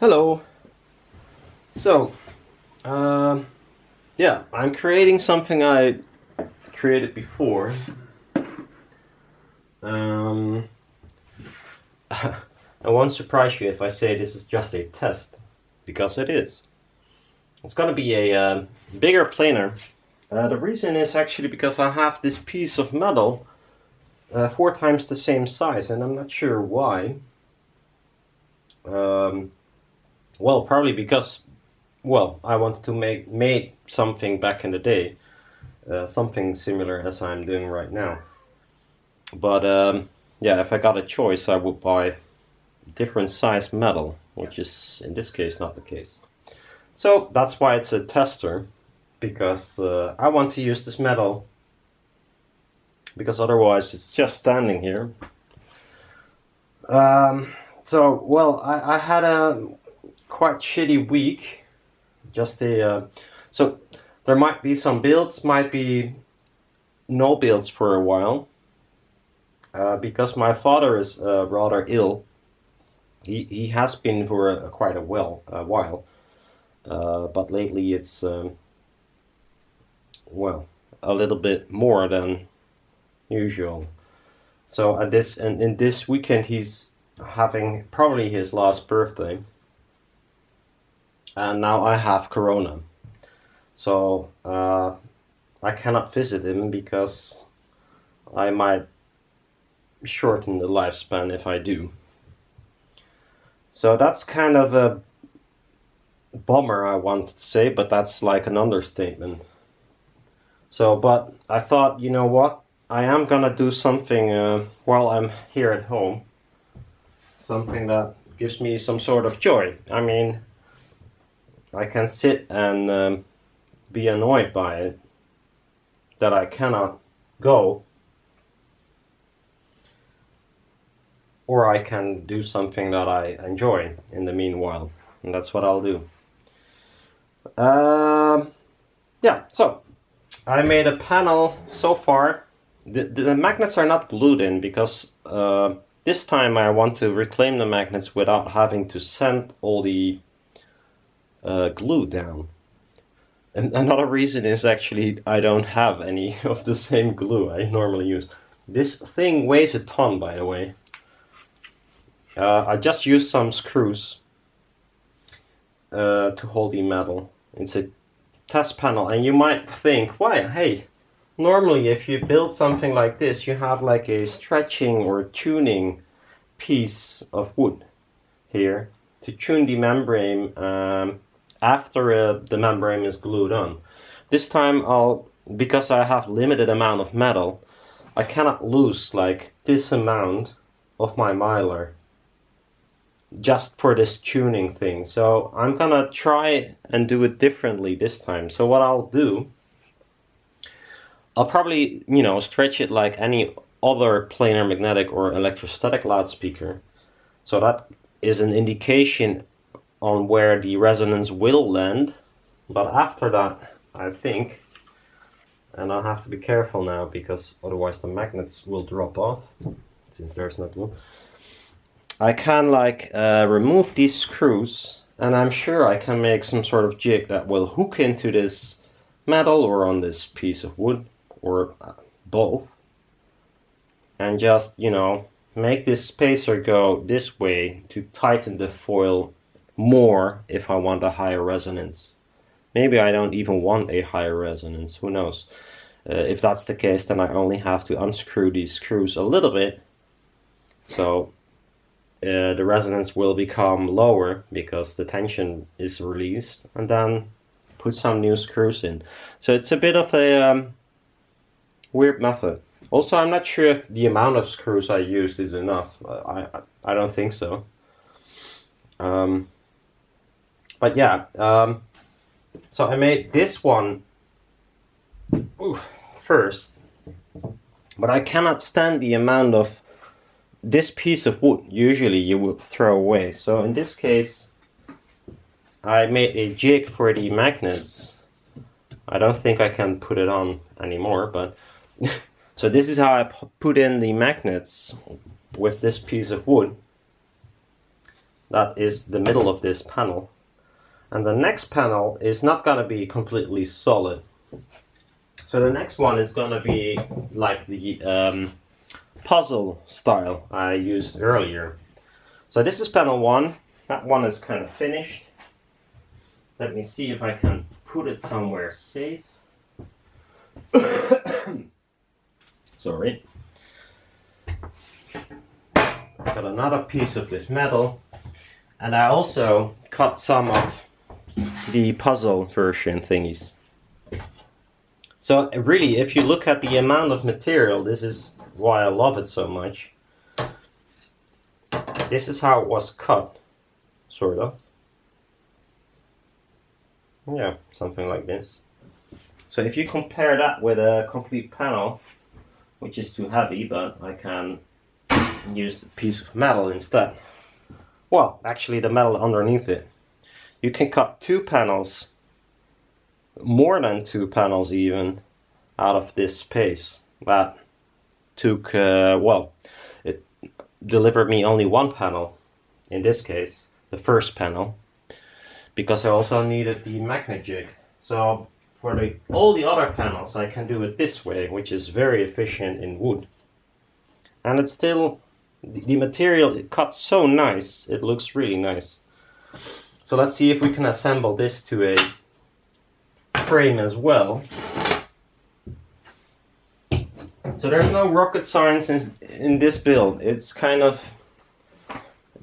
Hello. So, um, yeah, I'm creating something I created before. Um, I won't surprise you if I say this is just a test, because it is. It's gonna be a bigger planer. The reason is actually because I have this piece of metal 4 times the same size, and I'm not sure why. Well, probably because, I wanted to make something back in the day. Something similar as I'm doing right now. But yeah, if I got a choice, I would buy different size metal, which is in this case not the case. So that's why it's a tester, because I want to use this metal, because otherwise it's just standing here. I had a quite shitty week. So there might be some builds, might be no builds for a while. Because my father is rather ill. He has been for quite a while, but lately it's a little bit more than usual. So in this weekend he's having probably his last birthday, and now I have corona, so I cannot visit him because I might shorten the lifespan if I do. So that's kind of a bummer, I wanted to say, but that's like an understatement. So, but I thought, you know what? I am gonna do something while I'm here at home. Something that gives me some sort of joy. I mean, I can sit and be annoyed by it that I cannot go, or I can do something that I enjoy in the meanwhile, and that's what I'll do. Yeah, so I made a panel so far. The magnets are not glued in because this time I want to reclaim the magnets without having to sand all the glue down. And another reason is actually I don't have any of the same glue I normally use. This thing weighs a ton, by the way. I just used some screws to hold the metal. It's a test panel, and you might think, why? Hey, normally if you build something like this, you have like a stretching or tuning piece of wood here to tune the membrane after the membrane is glued on. This time because I have limited amount of metal, I cannot lose like this amount of my mylar just for this tuning thing. So I'm gonna try and do it differently this time. So what I'll do, I'll probably, stretch it like any other planar magnetic or electrostatic loudspeaker. So that is an indication on where the resonance will land. But after that, I think, and I'll have to be careful now because otherwise the magnets will drop off, since there's no glue. I can remove these screws, and I'm sure I can make some sort of jig that will hook into this metal or on this piece of wood, or both, and just, make this spacer go this way to tighten the foil more if I want a higher resonance. Maybe I don't even want a higher resonance, who knows. If that's the case, then I only have to unscrew these screws a little bit, so the resonance will become lower because the tension is released, and then put some new screws in. So it's a bit of a weird method. Also, I'm not sure if the amount of screws I used is enough. I don't think so. But yeah, so I made this one first, but I cannot stand the amount of this piece of wood usually you would throw away. So in this case, I made a jig for the magnets. I don't think I can put it on anymore, but so this is how I put in the magnets with this piece of wood. That is the middle of this panel. And the next panel is not going to be completely solid. So the next one is going to be like the puzzle style I used earlier. So this is panel 1. That one is kind of finished. Let me see if I can put it somewhere safe. Sorry. Got another piece of this metal, and I also cut some of the puzzle version thingies. So really, if you look at the amount of material, this is why I love it so much. This is how it was cut, sort of. Yeah, something like this. So if you compare that with a complete panel, which is too heavy, but I can use a piece of metal instead. Well, actually the metal underneath it. You can cut 2 panels, more than 2 panels even, out of this space. That took, well, it delivered me only 1 panel, in this case, the first panel, because I also needed the magnet jig. So for all the other panels I can do it this way, which is very efficient in wood. And it's still, the material, it cuts so nice, it looks really nice. So let's see if we can assemble this to a frame as well. So there's no rocket science in this build. It's kind of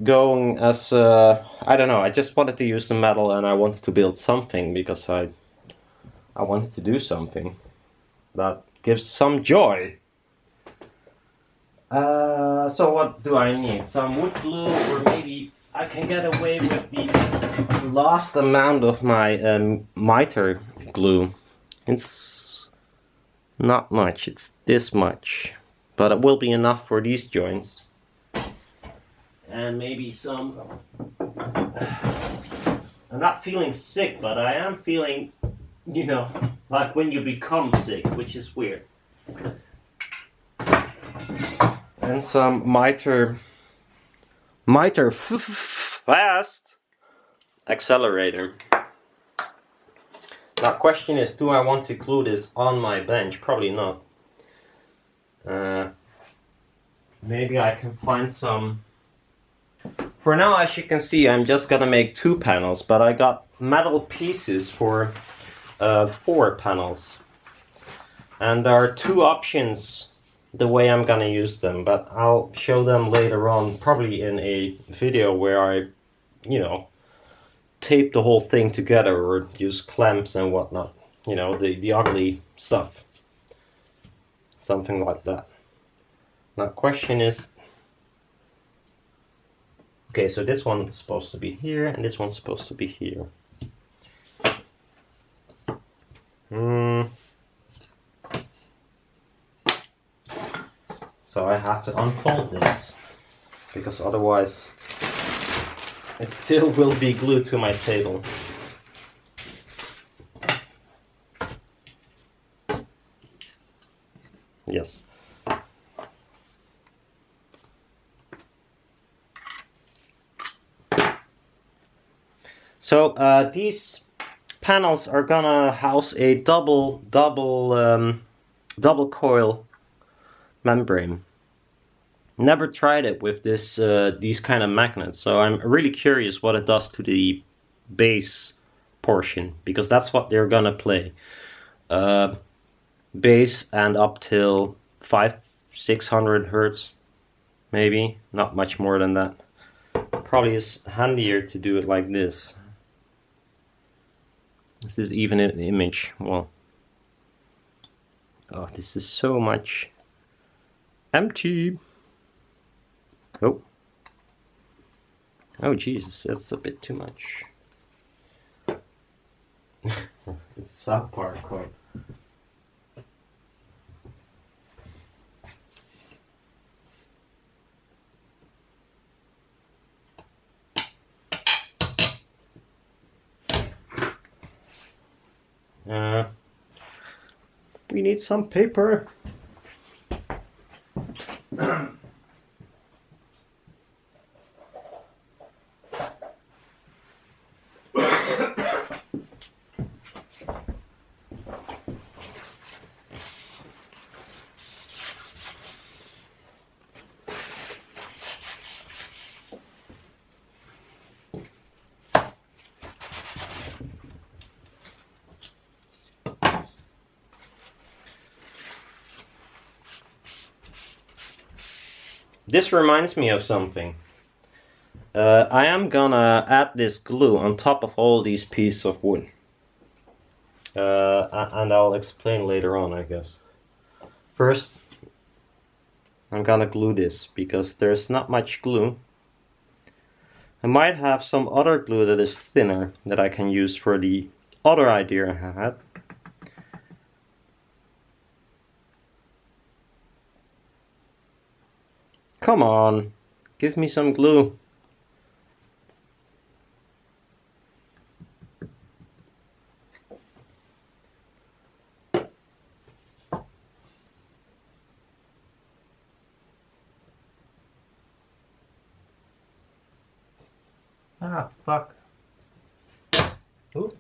going as, I don't know, I just wanted to use the metal and I wanted to build something because I wanted to do something that gives some joy. So what do I need? Some wood glue, or maybe I can get away with the last amount of my miter glue. It's not much, it's this much, but it will be enough for these joints. And maybe some... I'm not feeling sick, but I am feeling, you know, like when you become sick, which is weird. And some miter fast accelerator. Now, question is, do I want to glue this on my bench? Probably not. Maybe I can find some. For now, as you can see, I'm just gonna make 2 panels, but I got metal pieces for 4 panels. And there are 2 options the way I'm gonna use them, but I'll show them later on, probably in a video where I, you know, tape the whole thing together or use clamps and whatnot. You know, the ugly stuff. Something like that. Now, question is, okay, so this one's supposed to be here and this one's supposed to be here. So I have to unfold this, because otherwise it still will be glued to my table. Yes. So these panels are gonna house a double coil membrane. Never tried it with this these kind of magnets, so I'm really curious what it does to the base portion, because that's what they're gonna play. Base and up till 500-600 hertz, maybe, not much more than that. Probably is handier to do it like this. This is even an image. Well, oh, this is so much empty. Oh Jesus, that's a bit too much. It's subpar code. We need some paper. this reminds me of something. I am gonna add this glue on top of all these pieces of wood. And I'll explain later on, I guess. First, I'm gonna glue this because there's not much glue. I might have some other glue that is thinner that I can use for the other idea I had. Come on, give me some glue. Ah, fuck. Ooh.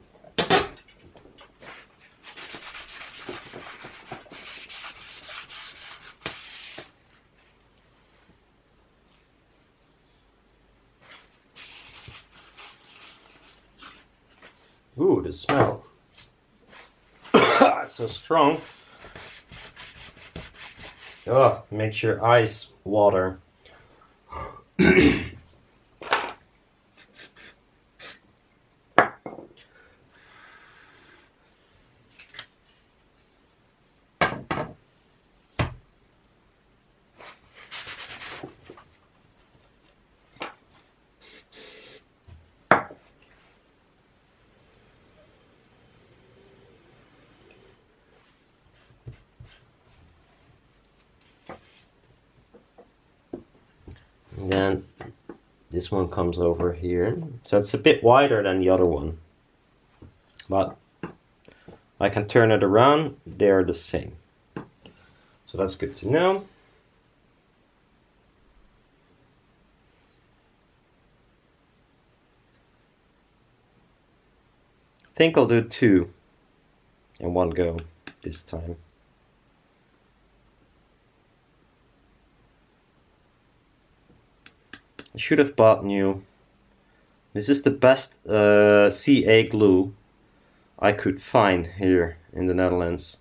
Ooh, the smell. It's so strong. Oh, makes your eyes water. And then this one comes over here. So it's a bit wider than the other one. But I can turn it around, they're the same. So that's good to know. I think I'll do 2 in one go this time. I should have bought new. This is the best CA glue I could find here in the Netherlands.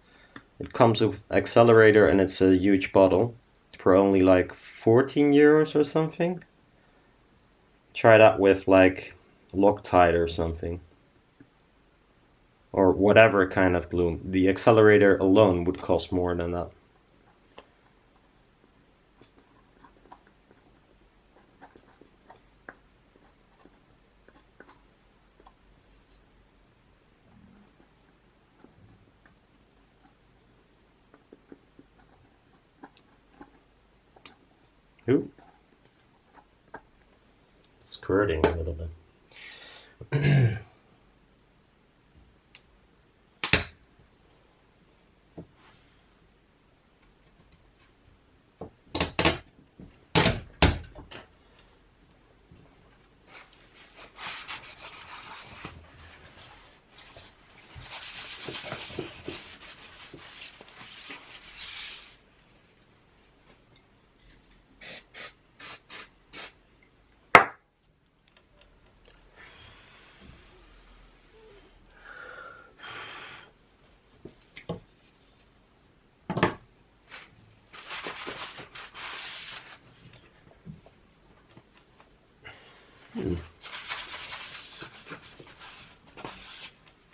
It comes with accelerator and it's a huge bottle for only like 14 euros or something. Try that with like Loctite or something. Or whatever kind of glue. The accelerator alone would cost more than that. Ooh. It's squirting a little bit.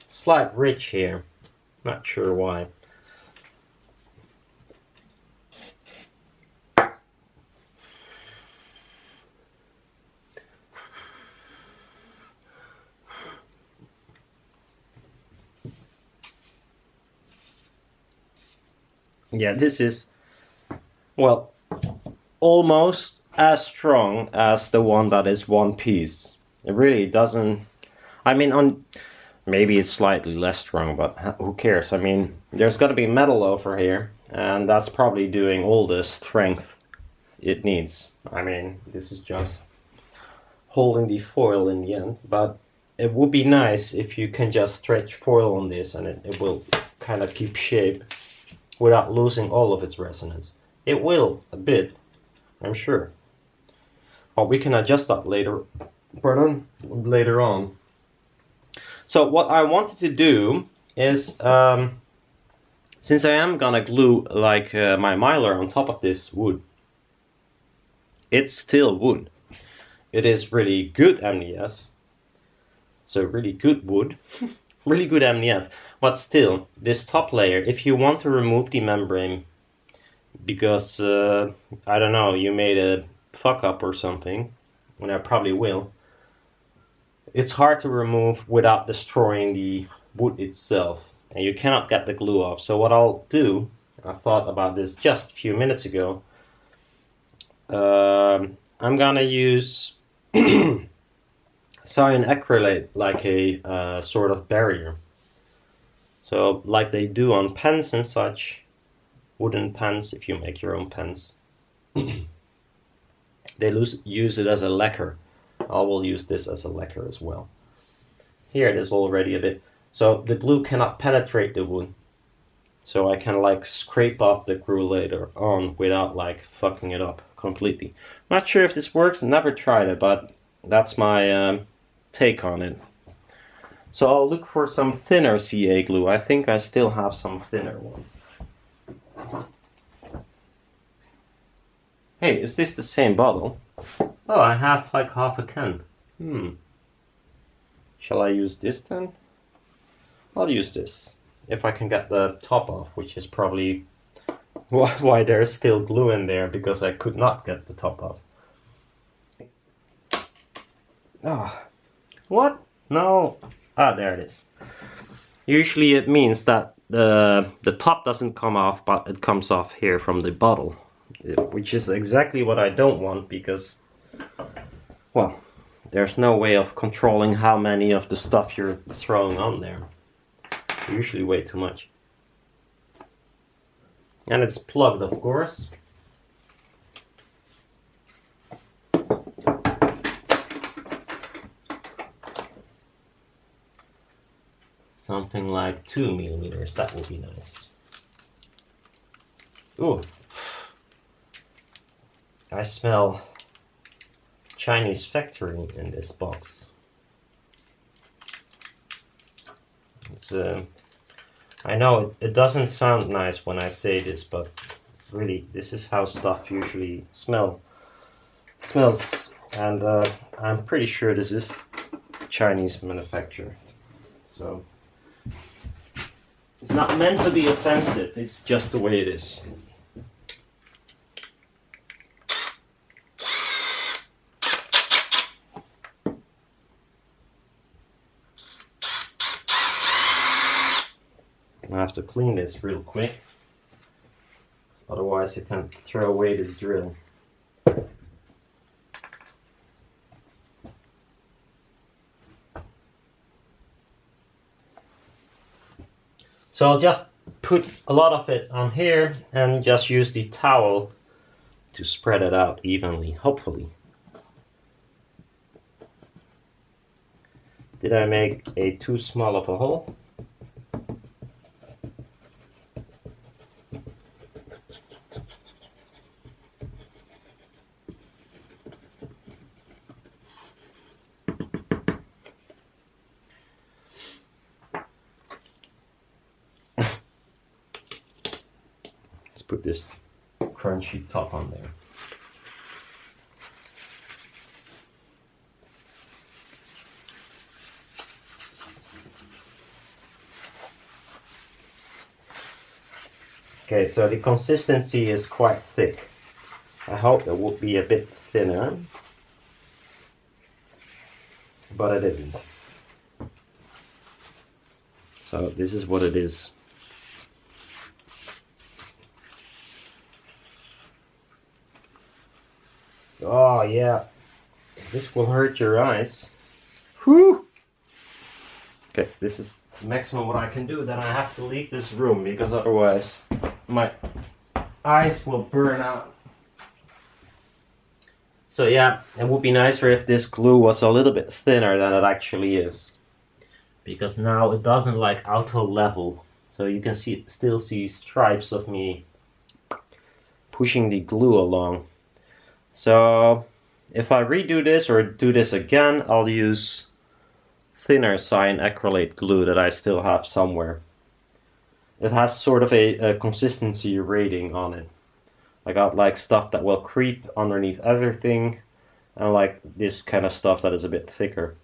Slight ridge here, not sure why. Yeah, this is, well, almost as strong as the one that is one piece. It really doesn't, I mean, maybe it's slightly less strong, but who cares? I mean, there's got to be metal over here, and that's probably doing all the strength it needs. I mean, this is just holding the foil in the end, but it would be nice if you can just stretch foil on this and it will kind of keep shape without losing all of its resonance. It will, a bit, I'm sure. But we can adjust that later on. So what I wanted to do is, since I am gonna glue like my mylar on top of this wood, it's still wood. It is really good MDF. So really good wood. Really good MDF. But still, this top layer, if you want to remove the membrane because, I don't know, you made a fuck up or something, and I probably will, it's hard to remove without destroying the wood itself, and you cannot get the glue off. So what I'll do, I thought about this just a few minutes ago, I'm gonna use cyan acrylate like a sort of barrier. So like they do on pens and such, wooden pens, if you make your own pens, they use it as a lacquer. I will use this as a lacquer as well. Here it is already a bit. So the glue cannot penetrate the wood. So I can like scrape off the glue later on without like fucking it up completely. Not sure if this works, never tried it, but that's my take on it. So I'll look for some thinner CA glue. I think I still have some thinner ones. Hey, is this the same bottle? Oh, I have like half a can. Shall I use this then? I'll use this. If I can get the top off, which is probably why there's still glue in there, because I could not get the top off. Ah, what? No. Ah, there it is. Usually it means that the top doesn't come off, but it comes off here from the bottle, which is exactly what I don't want, because, well, there's no way of controlling how many of the stuff you're throwing on there. Usually way too much. And it's plugged, of course. Something like 2 millimeters, that would be nice. Ooh. I smell Chinese factory in this box. It's I know it doesn't sound nice when I say this, but really this is how stuff usually smells, and I'm pretty sure this is Chinese manufacturer. So it's not meant to be offensive, it's just the way it is. I have to clean this real quick, otherwise you can throw away this drill. So I'll just put a lot of it on here and just use the towel to spread it out evenly, hopefully. Did I make a too small of a hole? Put this crunchy top on there. Okay, so the consistency is quite thick. I hope it would be a bit thinner, but it isn't. So this is what it is. Oh yeah, this will hurt your eyes. Whew! Okay, this is the maximum what I can do. Then I have to leave this room, because otherwise my eyes will burn out. So yeah, it would be nicer if this glue was a little bit thinner than it actually is, because now it doesn't like auto level. So you can still see stripes of me pushing the glue along. So if I redo this or do this again, I'll use thinner cyan acrylate glue that I still have somewhere. It has sort of a consistency rating on it. I got like stuff that will creep underneath everything, and like this kind of stuff that is a bit thicker.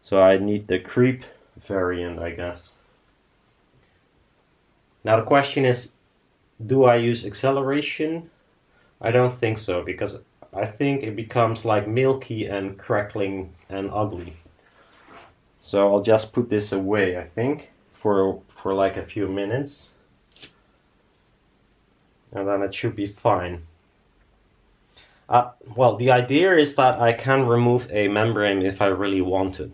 So I need the creep variant, I guess. Now the question is, do I use acceleration? I don't think so, because I think it becomes like milky and crackling and ugly. So I'll just put this away, I think, for like a few minutes. And then it should be fine. Well, the idea is that I can remove a membrane if I really want to.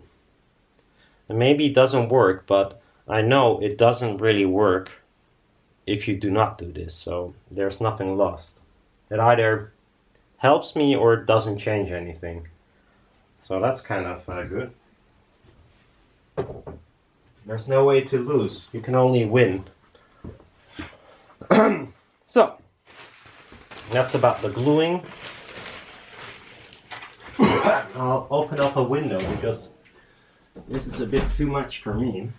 And maybe it doesn't work, but I know it doesn't really work if you do not do this, so there's nothing lost. It either helps me or it doesn't change anything. So that's kind of good. There's no way to lose, you can only win. So, that's about the gluing. I'll open up a window because this is a bit too much for me.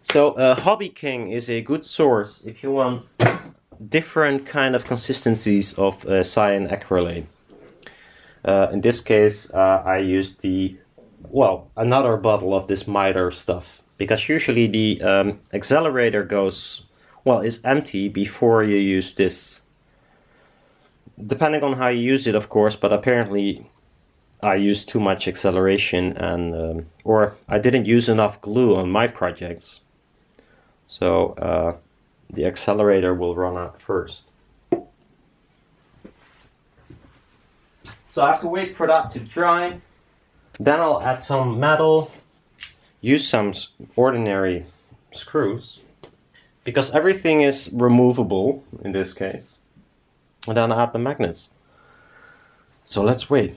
So Hobby King is a good source if you want different kind of consistencies of cyan acrylate. In this case I used another bottle of this miter stuff, because usually the accelerator is empty before you use this. Depending on how you use it, of course, but apparently I used too much acceleration and or I didn't use enough glue on my projects. So the accelerator will run out first. So I have to wait for that to dry. Then I'll add some metal, use some ordinary screws, because everything is removable in this case. And then add the magnets. So let's wait.